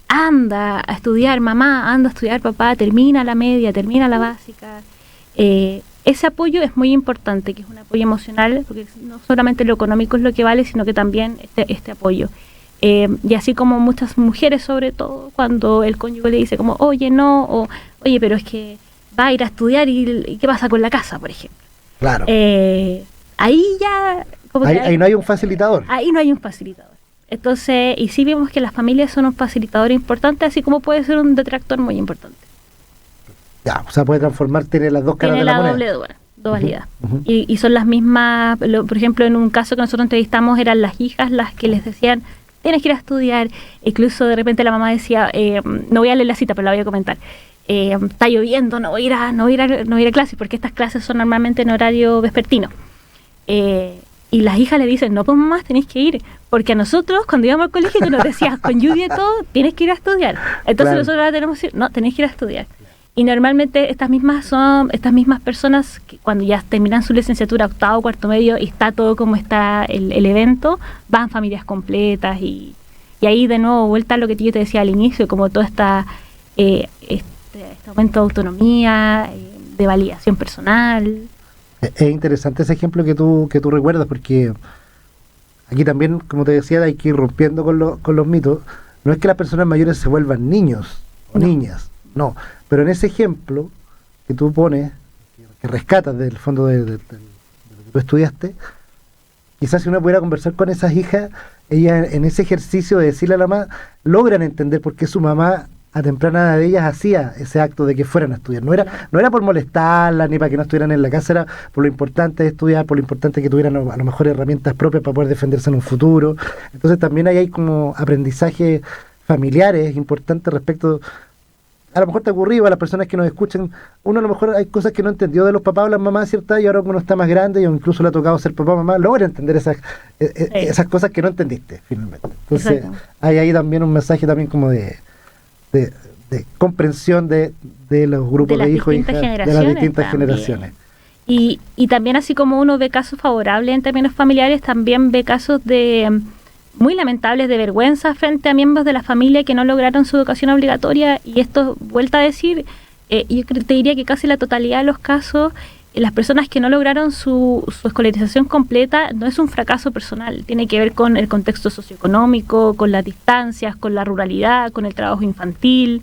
Anda a estudiar, mamá, anda a estudiar, papá, termina la media, termina la básica. Ese apoyo es muy importante, que es un apoyo emocional, porque no solamente lo económico es lo que vale, sino que también este apoyo. Y así como muchas mujeres, sobre todo, cuando el cónyuge le dice como, oye, no, o oye, pero es que va a ir a estudiar y ¿qué pasa con la casa, por ejemplo? Claro. Ahí ya... Ahí no hay un facilitador. Ahí no hay un facilitador. Entonces, y sí vemos que las familias son un facilitador importante, así como puede ser un detractor muy importante. Ya, o sea, puede transformar, tiene las dos caras de la moneda. Tiene la doble dualidad. Y son las mismas, por ejemplo, en un caso que nosotros entrevistamos, eran las hijas las que les decían, tienes que ir a estudiar. Incluso de repente la mamá decía, no voy a leer la cita, pero la voy a comentar. Está lloviendo, no voy a ir a clases, porque estas clases son normalmente en horario vespertino. Y las hijas le dicen, no, pues mamá, tenés que ir, porque a nosotros, cuando íbamos al colegio, tú nos decías, con lluvia y todo, tienes que ir a estudiar. Entonces Claro. nosotros ahora tenemos que decir, no, tenés que ir a estudiar. Y normalmente estas mismas personas, que cuando ya terminan su licenciatura, octavo, cuarto medio, y está todo como está el evento, van familias completas, y ahí de nuevo vuelta a lo que yo te decía al inicio, como todo este aumento de autonomía, de validación personal. Es interesante ese ejemplo que tú recuerdas, porque aquí también, como te decía, hay que ir rompiendo con los mitos. No es que las personas mayores se vuelvan niños o niñas, no. Pero en ese ejemplo que tú pones, que rescatas del fondo de lo que tú estudiaste, quizás si uno pudiera conversar con esas hijas, ellas en ese ejercicio de decirle a la mamá, logran entender por qué su mamá a temprana edad de ellas hacía ese acto de que fueran a estudiar. No era por molestarlas ni para que no estuvieran en la casa, era por lo importante de estudiar, por lo importante que tuvieran a lo mejor herramientas propias para poder defenderse en un futuro. Entonces también ahí hay como aprendizajes familiares importantes respecto, a lo mejor te ha ocurrido a las personas que nos escuchan, uno a lo mejor hay cosas que no entendió de los papás o las mamás, ¿cierto? Y ahora uno está más grande y incluso le ha tocado ser papá o mamá, logra entender esas cosas que no entendiste finalmente. Entonces Exacto. hay ahí también un mensaje también como de comprensión de los grupos de hijos y hijas de las distintas generaciones. Y también, así como uno ve casos favorables en términos familiares, también ve casos de muy lamentables de vergüenza frente a miembros de la familia que no lograron su educación obligatoria. Y esto, vuelta a decir, yo te diría que casi la totalidad de los casos, las personas que no lograron su escolarización completa, no es un fracaso personal, tiene que ver con el contexto socioeconómico, con las distancias, con la ruralidad, con el trabajo infantil,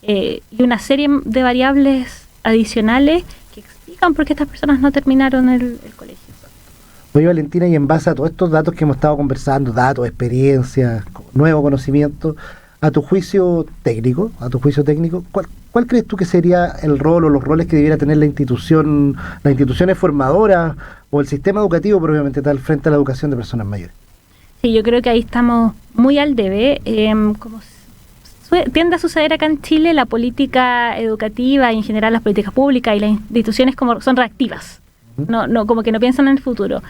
y una serie de variables adicionales que explican por qué estas personas no terminaron el colegio. Oye, Valentina, y en base a todos estos datos que hemos estado conversando, datos, experiencias, nuevo conocimiento, a tu juicio técnico, ¿cuál crees tú que sería el rol o los roles que debiera tener las instituciones formadoras o el sistema educativo propiamente tal frente a la educación de personas mayores? Sí, yo creo que ahí estamos muy al debe. Como tiende a suceder acá en Chile, la política educativa y en general las políticas públicas y las instituciones como son reactivas, no como que no piensan en el futuro.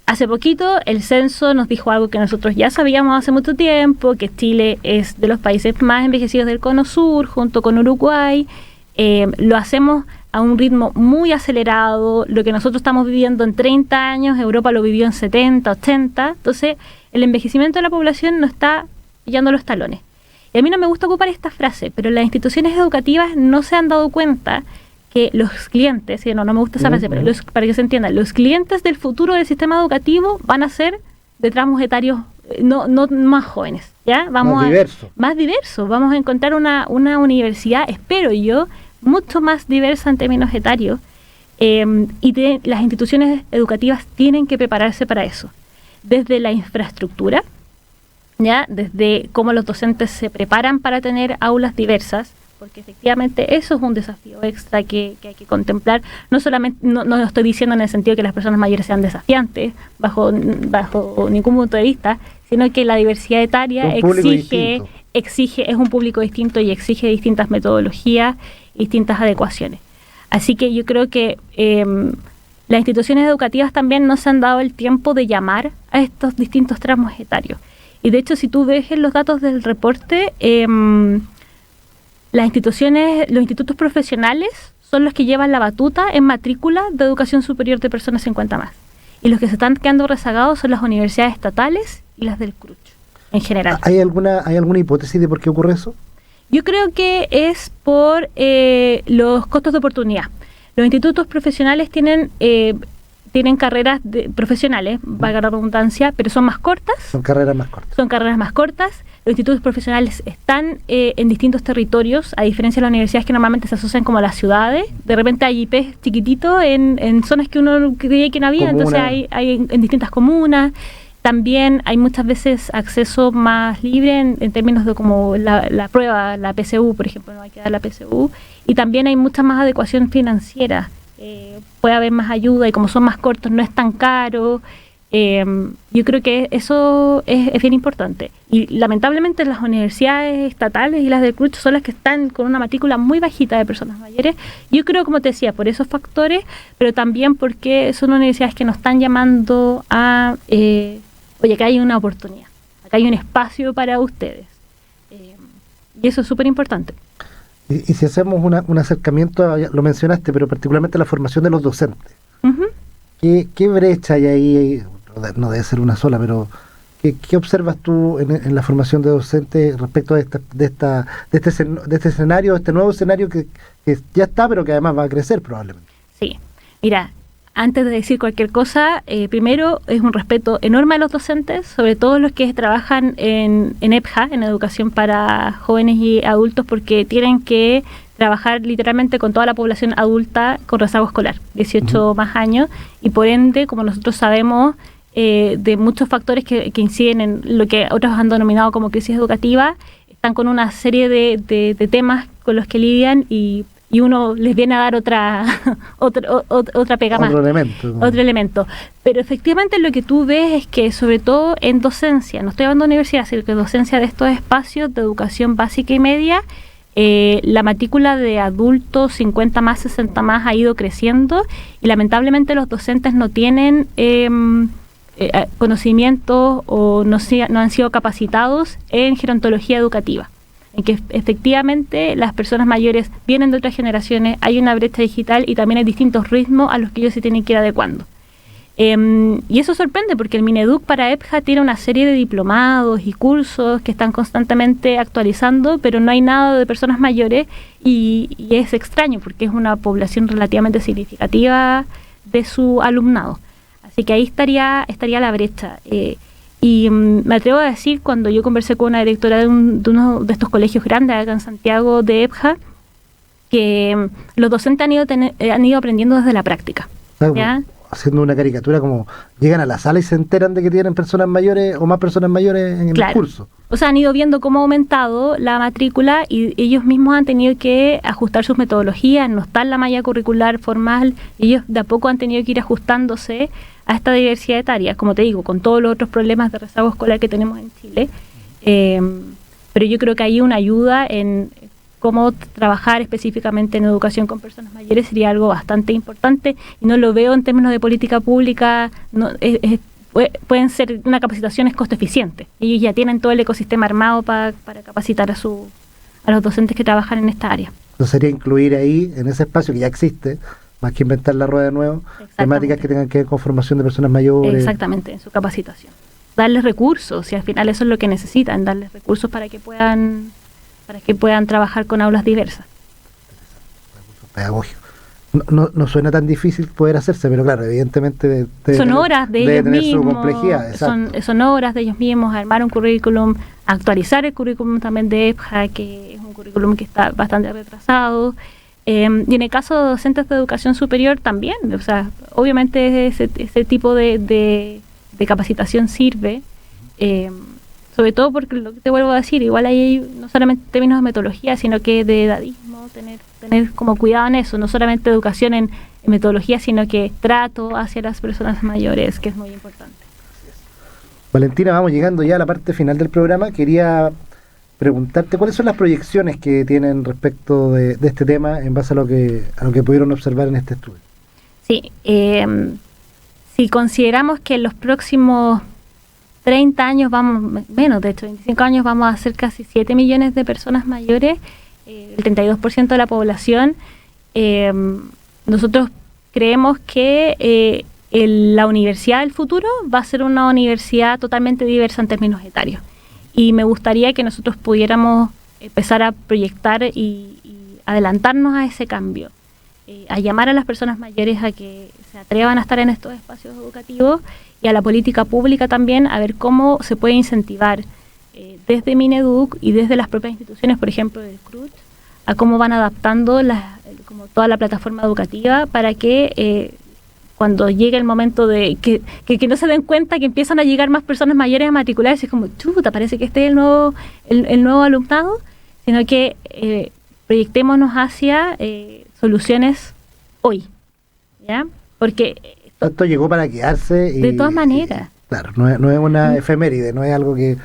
Hace poquito el censo nos dijo algo que nosotros ya sabíamos hace mucho tiempo, que Chile es de los países más envejecidos del Cono Sur, junto con Uruguay. Lo hacemos a un ritmo muy acelerado. Lo que nosotros estamos viviendo en 30 años, Europa lo vivió en 70, 80. Entonces, el envejecimiento de la población nos está pillando los talones. Y a mí no me gusta ocupar esta frase, pero las instituciones educativas no se han dado cuenta que los clientes, no me gusta esa frase, pero para que se entienda, los clientes del futuro del sistema educativo van a ser de tramos etarios no más jóvenes, ¿ya? Más diversos. Vamos a encontrar una universidad, espero yo, mucho más diversa en términos etarios, y las instituciones educativas tienen que prepararse para eso, desde la infraestructura, ¿ya? Desde cómo los docentes se preparan para tener aulas diversas, porque efectivamente eso es un desafío extra que hay que contemplar. No solamente, no lo estoy diciendo en el sentido de que las personas mayores sean desafiantes, bajo ningún punto de vista, sino que la diversidad etaria es un público distinto y exige distintas metodologías, distintas adecuaciones. Así que yo creo que las instituciones educativas también no se han dado el tiempo de llamar a estos distintos tramos etarios. Y de hecho, si tú ves en los datos del reporte, los institutos profesionales son los que llevan la batuta en matrícula de educación superior de personas 50 más. Y los que se están quedando rezagados son las universidades estatales y las del CRUCH, en general. ¿Hay alguna hipótesis de por qué ocurre eso? Yo creo que es por los costos de oportunidad. Los institutos profesionales tienen carreras profesionales, valga la redundancia, pero son más cortas. Son carreras más cortas. Los institutos profesionales están en distintos territorios, a diferencia de las universidades que normalmente se asocian como a las ciudades. De repente hay IPs chiquititos en zonas que uno creía que no había, entonces hay en distintas comunas. También hay muchas veces acceso más libre en términos de como la prueba, la PSU, por ejemplo, no hay que dar la PSU. Y también hay mucha más adecuación financiera. Puede haber más ayuda y como son más cortos no es tan caro. Yo creo que eso es bien importante. Y lamentablemente las universidades estatales y las del CRUCH son las que están con una matrícula muy bajita de personas mayores. Yo creo, como te decía, por esos factores, pero también porque son universidades que nos están llamando a... oye, acá hay una oportunidad, acá hay un espacio para ustedes. Y eso es súper importante. Y si hacemos un acercamiento, lo mencionaste, pero particularmente la formación de los docentes. Uh-huh. ¿Qué brecha hay ahí? No debe ser una sola, pero ¿qué observas tú en la formación de docentes respecto de este escenario, este nuevo escenario que ya está, pero que además va a crecer probablemente? Sí, mira, antes de decir cualquier cosa, primero es un respeto enorme a los docentes, sobre todo los que trabajan en EPJA, en educación para jóvenes y adultos, porque tienen que trabajar literalmente con toda la población adulta con rezago escolar, 18 más años, y por ende, como nosotros sabemos, de muchos factores que inciden en lo que otros han denominado como crisis educativa, están con una serie de temas con los que lidian y uno les viene a dar otra pega más. Otro elemento. Pero efectivamente lo que tú ves es que, sobre todo en docencia, no estoy hablando de universidad, sino que docencia de estos espacios de educación básica y media, la matrícula de adultos 50 más, 60 más ha ido creciendo y lamentablemente los docentes no tienen conocimientos o no han sido capacitados en gerontología educativa, en que efectivamente las personas mayores vienen de otras generaciones, hay una brecha digital y también hay distintos ritmos a los que ellos se tienen que ir adecuando. Y eso sorprende porque el Mineduc para EPJA tiene una serie de diplomados y cursos que están constantemente actualizando, pero no hay nada de personas mayores y es extraño porque es una población relativamente significativa de su alumnado. Así que ahí estaría la brecha. Y me atrevo a decir, cuando yo conversé con una directora de uno de estos colegios grandes acá en Santiago de EPJA, que los docentes han ido aprendiendo desde la práctica. ¿Ya? Haciendo una caricatura como llegan a la sala y se enteran de que tienen personas mayores o más personas mayores en el curso. O sea, han ido viendo cómo ha aumentado la matrícula y ellos mismos han tenido que ajustar sus metodologías, no está en la malla curricular formal, ellos de a poco han tenido que ir ajustándose a esta diversidad etaria, como te digo, con todos los otros problemas de rezago escolar que tenemos en Chile. Pero yo creo que hay una ayuda en cómo trabajar específicamente en educación con personas mayores sería algo bastante importante y no lo veo en términos de política pública. Pueden ser una capacitación es costo eficiente. Ellos ya tienen todo el ecosistema armado para capacitar a los docentes que trabajan en esta área. Entonces sería incluir ahí, en ese espacio que ya existe, más que inventar la rueda de nuevo, temáticas que tengan que ver con formación de personas mayores. Exactamente, en su capacitación. Darles recursos, y al final eso es lo que necesitan, darles recursos para que puedan trabajar con aulas diversas. Recursos pedagógicos. No suena tan difícil poder hacerse, pero claro, evidentemente son horas de ellos mismos, su complejidad, son horas de ellos mismos, armar un currículum, actualizar el currículum también de EPJA, que es un currículum que está bastante retrasado, y en el caso de docentes de educación superior también, o sea, obviamente ese tipo de capacitación sirve, sobre todo porque lo que te vuelvo a decir, igual hay no solamente términos de metodología, sino que de edadismo, tener como cuidado en eso, no solamente educación en metodología, sino que trato hacia las personas mayores, que es muy importante. Valentina, vamos llegando ya a la parte final del programa. Quería preguntarte cuáles son las proyecciones que tienen respecto de este tema en base a lo que pudieron observar en este estudio. Sí, si consideramos que en los próximos 30 años menos de hecho, 25 años vamos a ser casi 7 millones de personas mayores, el 32% de la población, nosotros creemos que la universidad del futuro va a ser una universidad totalmente diversa en términos etarios. Y me gustaría que nosotros pudiéramos empezar a proyectar y adelantarnos a ese cambio, a llamar a las personas mayores a que se atrevan a estar en estos espacios educativos y a la política pública también, a ver cómo se puede incentivar desde Mineduc y desde las propias instituciones, por ejemplo del CRUT, a cómo van adaptando como toda la plataforma educativa para que cuando llegue el momento de que no se den cuenta que empiezan a llegar más personas mayores a matricularse, es como, chuta, parece que este es el nuevo alumnado, sino que proyectémonos hacia soluciones hoy, ¿ya? Porque esto llegó para quedarse. De todas maneras. Claro, no es una efeméride, no es algo que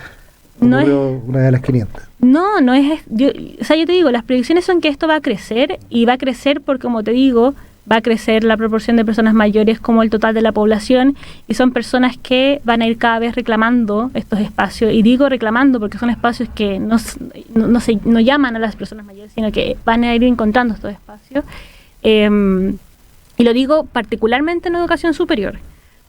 ocurrió una de las 500. No es... yo te digo, las predicciones son que esto va a crecer, y va a crecer porque, como te digo, va a crecer la proporción de personas mayores como el total de la población, y son personas que van a ir cada vez reclamando estos espacios, y digo reclamando porque son espacios que no llaman a las personas mayores, sino que van a ir encontrando estos espacios, y lo digo particularmente en educación superior,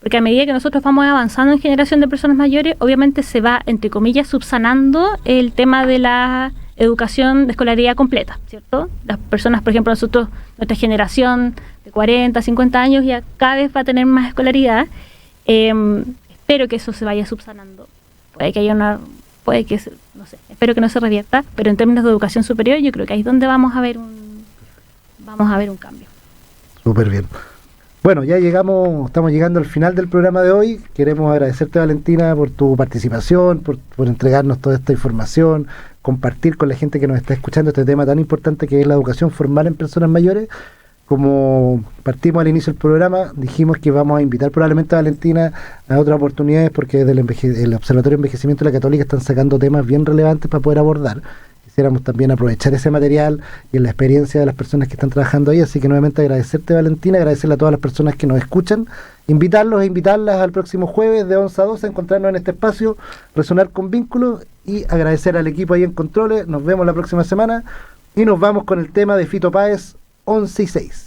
porque a medida que nosotros vamos avanzando en generación de personas mayores, obviamente se va, entre comillas, subsanando el tema de la educación de escolaridad completa, ¿cierto? Las personas, por ejemplo, nuestra generación de 40, 50 años ya cada vez va a tener más escolaridad. Espero que eso se vaya subsanando. Puede que haya espero que no se revierta, pero en términos de educación superior yo creo que ahí es donde vamos a ver un cambio. Súper bien. Bueno, estamos llegando al final del programa de hoy. Queremos agradecerte, Valentina, por tu participación, por entregarnos toda esta información, compartir con la gente que nos está escuchando este tema tan importante que es la educación formal en personas mayores. Como partimos al inicio del programa, dijimos que vamos a invitar probablemente a Valentina a otras oportunidades, porque desde el Observatorio de Envejecimiento de la Católica están sacando temas bien relevantes para poder abordar. Quisiéramos también aprovechar ese material y la experiencia de las personas que están trabajando ahí, así que nuevamente agradecerte, Valentina, agradecerle a todas las personas que nos escuchan, invitarlos e invitarlas al próximo jueves de 11 a 12 a encontrarnos en este espacio, Resonar con Vínculos, y agradecer al equipo ahí en controles. Nos vemos la próxima semana y nos vamos con el tema de Fito Páez, 11 y 6.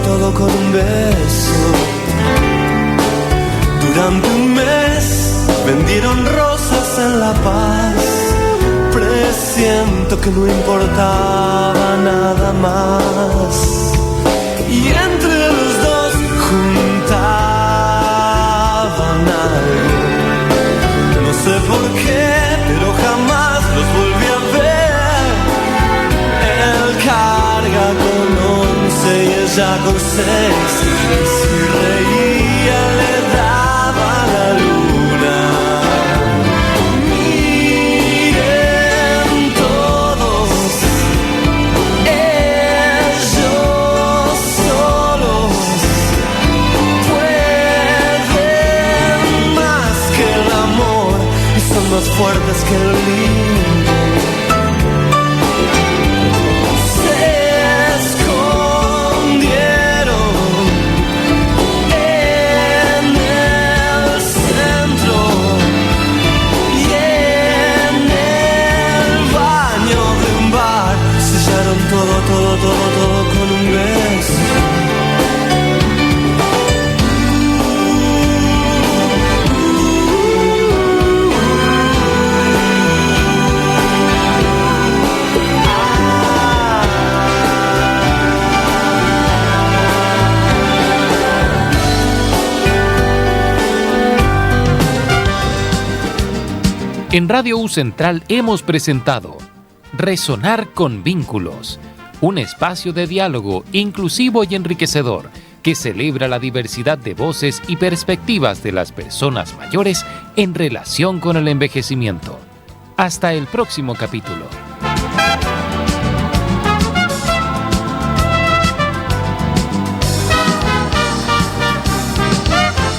todo con un beso. paz. Presiento que no importaba nada más. Y entre los dos juntaban algo. No sé por qué, pero jamás los volví a ver. Él carga con 11 y ella con 6. Y si reía le daba la luna. Miren todos, ellos solos pueden más que el amor y son más fuertes que el limbo. Se escondieron en el centro y en el baño de un bar. Sellaron todo con un beso. En Radio U Central hemos presentado Resonar con Vínculos, un espacio de diálogo inclusivo y enriquecedor que celebra la diversidad de voces y perspectivas de las personas mayores en relación con el envejecimiento. Hasta el próximo capítulo.